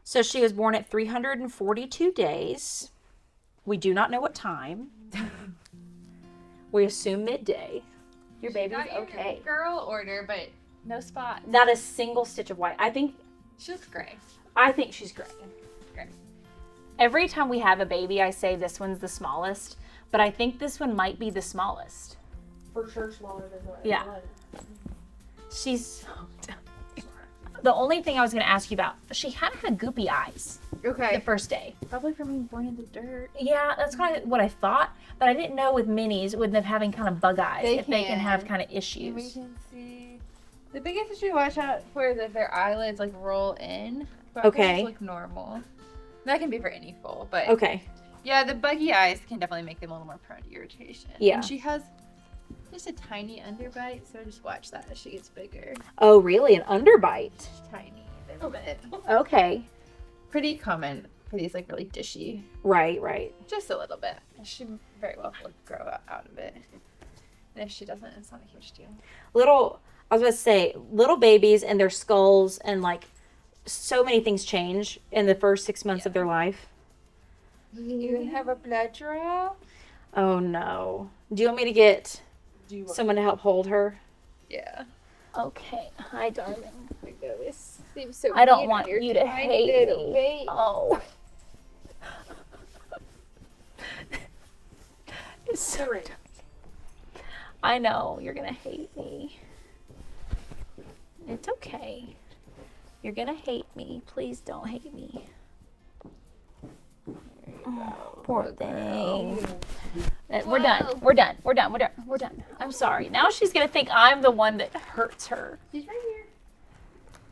So she was born at 342 days. We do not know what time. We assume midday. Your baby's okay. Girl order, but no spot. Not a single stitch of white. I think She looks gray. I think she's gray. Gray. Every time we have a baby, I say this one's the smallest, but I think this one might be the smallest. For sure smaller than the Yeah. one. She's so tiny. The only thing I was going to ask you about, she kind of had goopy eyes the Okay. first day. Probably from being born in the dirt. Yeah, that's kind of what I thought, but I didn't know with minis, with them having kind of bug eyes, if they can have kind of We issues. can see. The biggest issue to watch out for is if their eyelids like roll in. But Okay. look normal. That can be for any foal, but Okay. yeah, the buggy eyes can definitely make them a little more prone to irritation. Yeah. And she has just a tiny underbite, so just watch that as she gets bigger. Oh, really? An underbite? Just tiny, a little bit. Okay. Pretty common for these like really dishy. Right, right. Just a little bit. She very well will grow out of it. And if she doesn't, it's not a huge deal. I was about to say, little babies and their skulls and like so many things change in the first 6 months of their life. You have a blood draw? Oh no. Do you want me to get someone to help hold her? Yeah. Okay. Hi, darling. This seems so I don't mean want on your you to tiny hate little me. face. Oh. It's so Sorry. I know you're gonna hate me. It's okay. You're gonna hate me. Please don't hate me. Oh, poor thing. We're done. We're done. We're done. We're done. We're done. I'm sorry. Now she's gonna think I'm the one that hurts her. She's right here.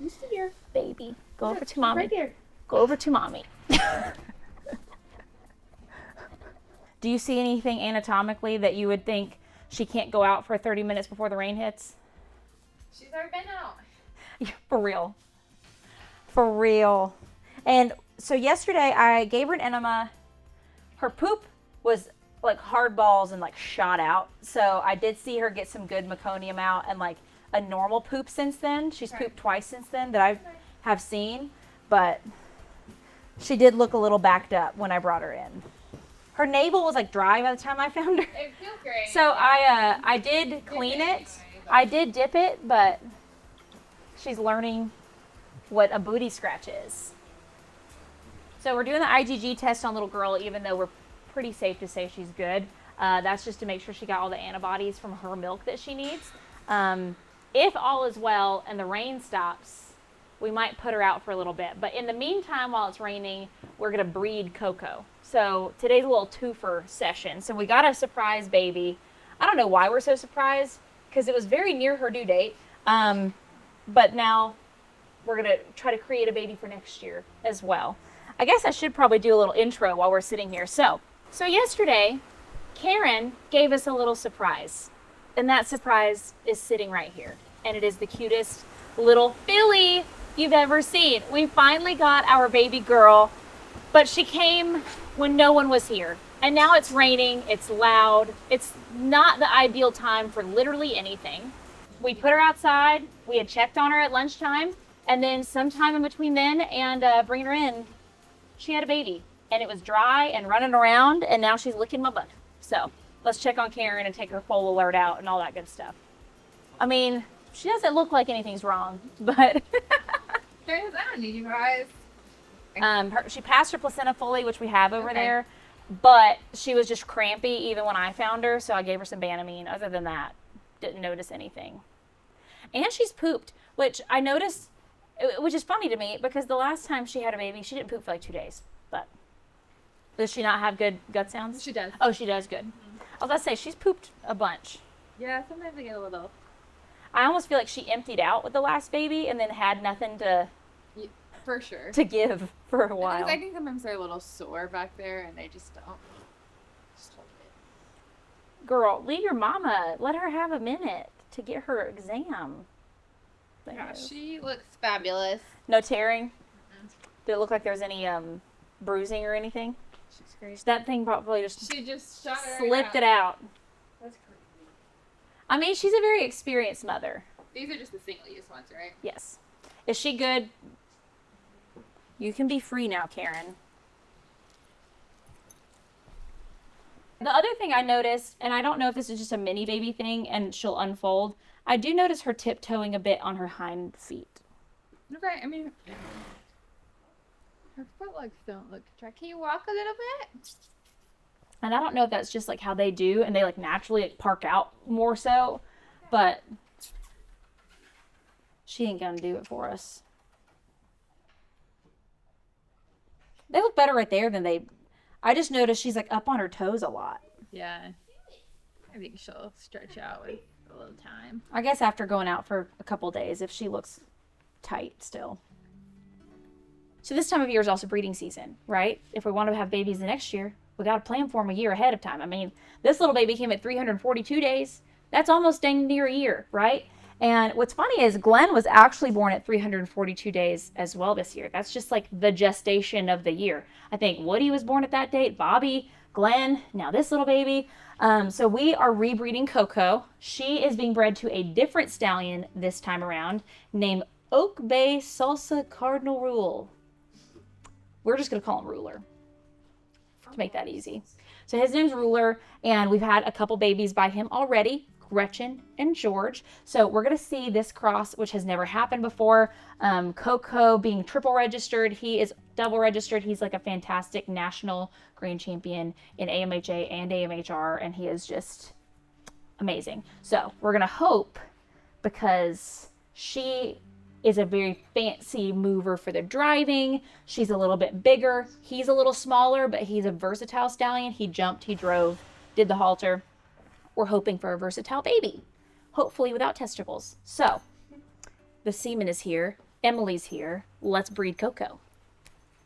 You see her. Baby, go over to mommy. Right here. Go over to mommy. Do you see anything anatomically that you would think she can't go out for 30 minutes before the rain hits? She's already been out. Yeah, for real. For real. And so yesterday I gave her an enema. Her poop was like hard balls and like shot out. So I did see her get some good meconium out and like a normal poop since then. She's pooped twice since then that I have seen. But she did look a little backed up when I brought her in. Her navel was like dry by the time I found her. It feels great. So I did clean it. I did dip it, but she's learning what a booty scratch is. So we're doing the IgG test on little girl, even though we're pretty safe to say she's good. That's just to make sure she got all the antibodies from her milk that she needs. If all is well and the rain stops, we might put her out for a little bit. But in the meantime, while it's raining, we're going to breed Coco. So today's a little twofer session. So we got a surprise baby. I don't know why we're so surprised, because it was very near her due date. But now we're going to try to create a baby for next year as well. I guess I should probably do a little intro while we're sitting here. So yesterday, Karen gave us a little surprise. And that surprise is sitting right here. And it is the cutest little filly you've ever seen. We finally got our baby girl, but she came when no one was here. And now it's raining, it's loud. It's not the ideal time for literally anything. We put her outside. We had checked on her at lunchtime. And then sometime in between then and bringing her in, she had a baby. And it was dry and running around, and now she's licking my butt. So let's check on Karen and take her foal alert out and all that good stuff. I mean, she doesn't look like anything's wrong, but There's on you guys. she passed her placenta fully, which we have over there, but she was just crampy even when I found her, so I gave her some Banamine. Other than that, didn't notice anything. And she's pooped, which I noticed, which is funny to me because the last time she had a baby, she didn't poop for like 2 days. But does she not have good gut sounds? She does. Oh, she does. Good. I was about to say, she's pooped a bunch. Yeah, sometimes I get a little. I almost feel like she emptied out with the last baby and then had nothing For sure. to give for a while. I think sometimes they're a little sore back there and they just don't. Just hold it. Girl, leave your mama. Let her have a minute to get her exam. Yeah, she looks fabulous. No tearing? Did it look like there was any bruising or anything? She's great. That thing probably just She just shot it slipped it out. That's crazy. I mean, she's a very experienced mother. These are just the single-use ones, right? Yes. Is she good? You can be free now, Karen. The other thing I noticed, and I don't know if this is just a mini baby thing and she'll unfold, I do notice her tiptoeing a bit on her hind feet. Okay, I mean, her footlegs don't look dry. Can you walk a little bit? And I don't know if that's just like how they do and they like naturally like park out more so, but she ain't gonna do it for us. They look better right there than they... I just noticed she's like up on her toes a lot. Yeah. I think she'll stretch out with a little time. I guess after going out for a couple days, if she looks tight still. So this time of year is also breeding season, right? If we want to have babies the next year, we got to plan for them a year ahead of time. I mean, this little baby came at 342 days. That's almost dang near a year, right? And what's funny is Glenn was actually born at 342 days as well this year. That's just like the gestation of the year. I think Woody was born at that date, Bobby, Glenn, now this little baby. So we are rebreeding Coco. She is being bred to a different stallion this time around named Oak Bay Salsa Cardinal Rule. We're just going to call him Ruler to make that easy. So his name's Ruler, and we've had a couple babies by him already. Gretchen and George. So we're going to see this cross, which has never happened before. Coco being triple registered. He is double registered. He's like a fantastic national grand champion in AMHA and AMHR, and he is just amazing. So we're going to hope, because she is a very fancy mover for the driving. She's a little bit bigger. He's a little smaller, but he's a versatile stallion. He jumped, he drove, did the halter. We're hoping for a versatile baby, hopefully without testicles. So the semen is here. Emily's here. Let's breed Coco.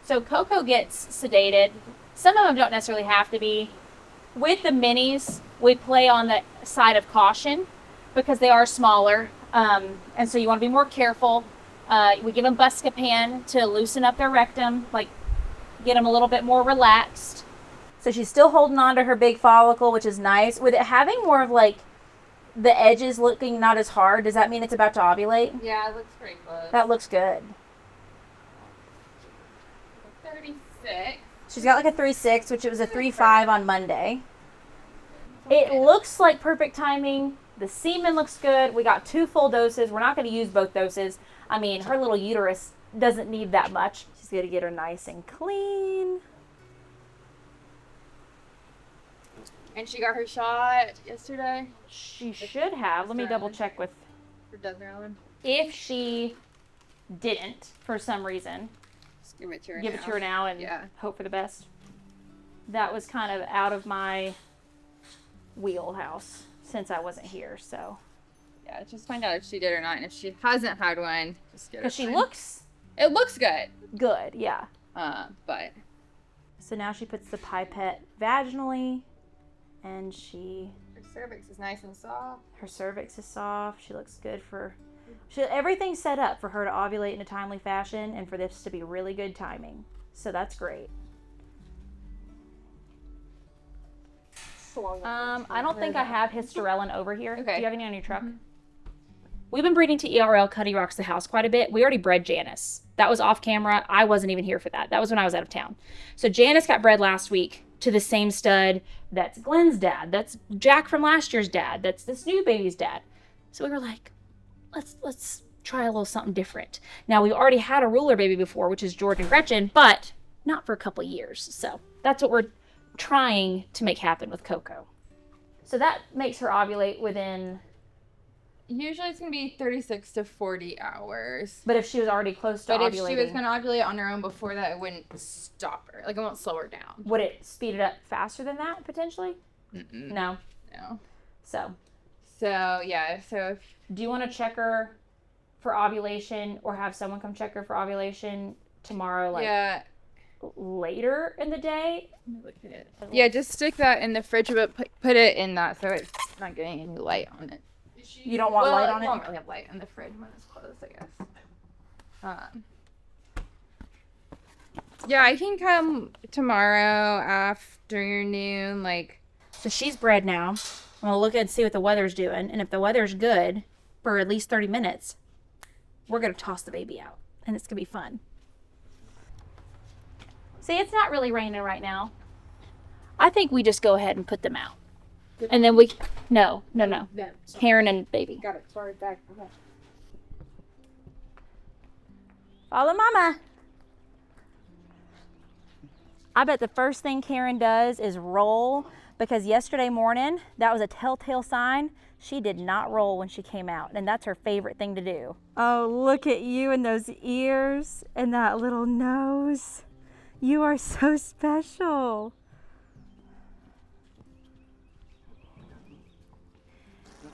So Coco gets sedated. Some of them don't necessarily have to be. With the minis, we play on the side of caution because they are smaller. And so you want to be more careful. We give them Buscopan to loosen up their rectum, like get them a little bit more relaxed. So she's still holding on to her big follicle, which is nice. With it having more of like the edges looking not as hard, does that mean it's about to ovulate? Yeah, it looks pretty close. That looks good. 36. She's got like a 3.6, which it was a 3.5 on Monday. It looks like perfect timing. The semen looks good. We got 2 full doses. We're not going to use both doses. I mean, her little uterus doesn't need that much. She's going to get her nice and clean. And she got her shot yesterday? She should have. Let me double check with... For Desert Island? If she didn't, for some reason, Just give it to her give now. it to her now and hope for the best. That was kind of out of my wheelhouse since I wasn't here, so... Yeah, just find out if she did or not. And if she hasn't had one, just get her. Because she one. looks It looks good. good, yeah. But... So now she puts the pipette vaginally, and Her cervix is nice and soft. her cervix is soft. She looks good for... everything's set up for her to ovulate in a timely fashion and for this to be really good timing. So that's great. I don't think I have Hysterelin over here. Okay. Do you have any on your truck? Mm-hmm. We've been breeding to ERL Cuddy Rocks the House quite a bit. We already bred Janice. That was off camera. I wasn't even here for that. That was when I was out of town. So Janice got bred last week to the same stud that's Glenn's dad. That's Jack from last year's dad. That's this new baby's dad. So we were like, let's try a little something different. Now, we've already had a ruler baby before, which is George and Gretchen, but not for a couple years. So that's what we're trying to make happen with Coco. So that makes her ovulate within... Usually it's going to be 36 to 40 hours. But if she was already close to ovulating... But if she was going to ovulate on her own before that, it wouldn't stop her. Like, it won't slow her down. Would it speed it up faster than that, potentially? Mm-mm. No. No. So, yeah. So, if... do you want to check her for ovulation or have someone come check her for ovulation tomorrow, like, later in the day? Let me look at it. Yeah, just stick that in the fridge, but put it in that so it's not getting any light on it. You don't want light on it? It won't really have light in the fridge when it's closed, I guess. Yeah, I can come tomorrow afternoon, like... So she's bred now. I'm going to look and see what the weather's doing. And if the weather's good for at least 30 minutes, we're going to toss the baby out. And it's going to be fun. See, it's not really raining right now. I think we just go ahead and put them out. And then we, no. Them. Karen and baby. Got it. Sorry, back. Okay. Follow mama. I bet the first thing Karen does is roll, because yesterday morning, that was a telltale sign. She did not roll when she came out, and that's her favorite thing to do. Oh, look at you and those ears and that little nose. You are so special.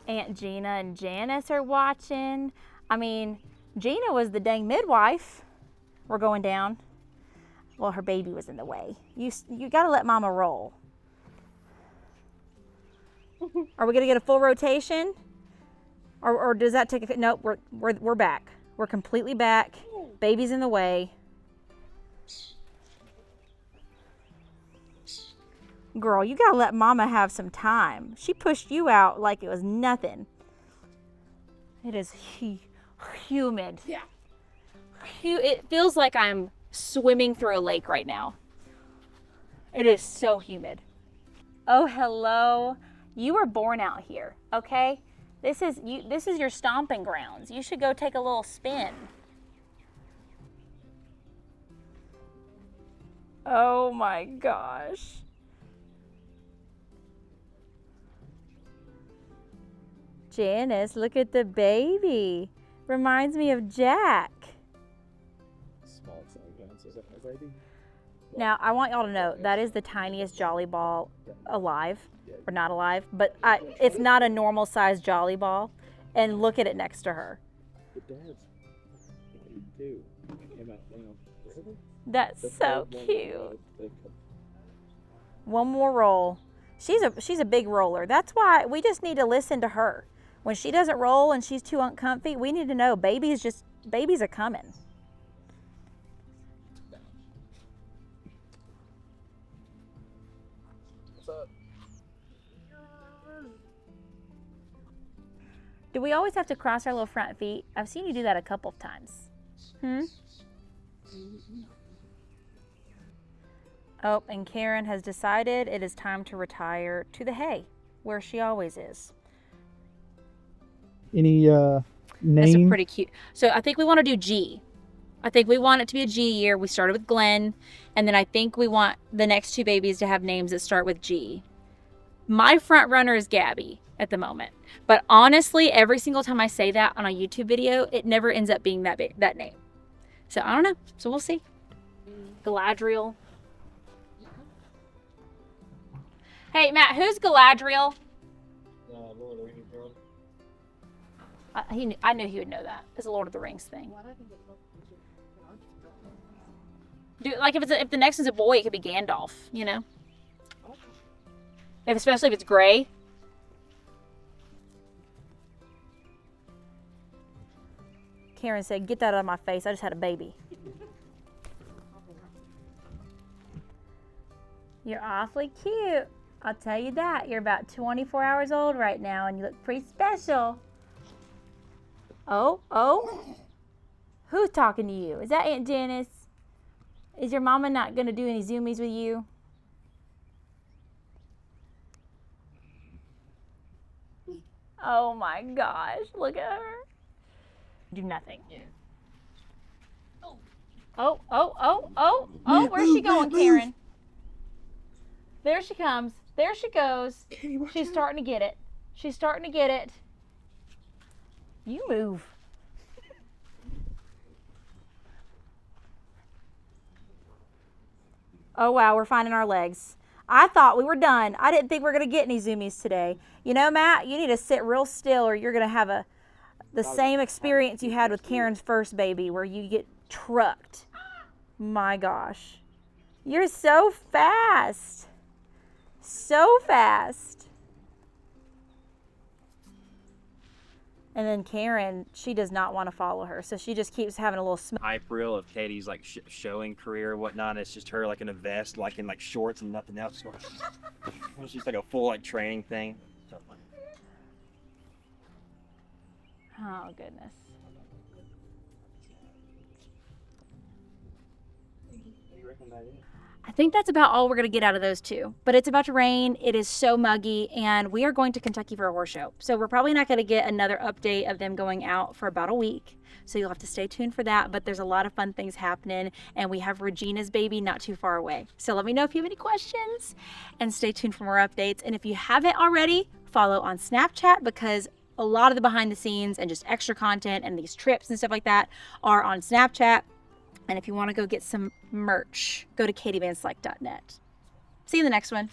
Aunt Gina and Janice are watching. I mean, Gina was the dang midwife. We're going down. Well, her baby was in the way. You gotta let mama roll. Are we gonna get a full rotation? Or does that take a, nope, we're back. We're completely back. Baby's in the way. Girl, you gotta let mama have some time. She pushed you out like it was nothing. It is humid. Yeah. It feels like I'm swimming through a lake right now. It is so humid. Oh, hello. You were born out here, okay? This is your stomping grounds. You should go take a little spin. Oh my gosh. Janice, look at the baby. Reminds me of Jack. Small size, is that my baby? Now, I want y'all to know, that is the tiniest Jolly Ball alive, or not alive, but it's not a normal size Jolly Ball. And look at it next to her. The dad's 82. That's so cute. One more roll. She's a big roller. That's why we just need to listen to her. When she doesn't roll and she's too uncomfy, we need to know babies are coming. What's up? Do we always have to cross our little front feet? I've seen you do that a couple of times. Oh, and Karen has decided it is time to retire to the hay, where she always is. Any That's name? a pretty cute. So I think we want to do G. I think we want it to be a G year. We started with Glenn, and then I think we want the next two babies to have names that start with G. My front runner is Gabby at the moment. But honestly, every single time I say that on a YouTube video, it never ends up being that name. So I don't know. So we'll see. Galadriel. Hey, Matt, who's Galadriel? Lord of the Rings girl. I knew he would know that. It's a Lord of the Rings thing. Dude, like if the next one's a boy, it could be Gandalf, you know? Especially if it's gray. Karen said, "Get that out of my face. I just had a baby." You're awfully cute. I'll tell you that. You're about 24 hours old right now, and you look pretty special. Oh. Who's talking to you? Is that Aunt Janice? Is your mama not going to do any Zoomies with you? Oh my gosh, look at her. Do nothing. Yeah. Oh, where's she going, Karen? There she comes. There she goes. She's starting to get it. She's starting to get it. You move. Oh wow, we're finding our legs. I thought we were done. I didn't think we were going to get any Zoomies today. You know, Matt, you need to sit real still or you're going to have the same experience you had with Karen's first baby where you get trucked. My gosh. You're so fast. So fast. And then Karen, she does not want to follow her. So she just keeps having a little smoke. Hype reel of Katie's like showing career and whatnot. It's just her like in a vest, like in like shorts and nothing else. It's just like a full like training thing. Oh, goodness. You ready? checking that in. I think that's about all we're going to get out of those two. But it's about to rain. It is so muggy, and we are going to Kentucky for a horse show. So we're probably not going to get another update of them going out for about a week. So you'll have to stay tuned for that. But there's a lot of fun things happening, and we have Regina's baby not too far away. So let me know if you have any questions, and stay tuned for more updates. And if you haven't already, follow on Snapchat, because a lot of the behind the scenes and just extra content and these trips and stuff like that are on Snapchat. And if you want to go get some merch, go to katiebandslike.net. See you in the next one.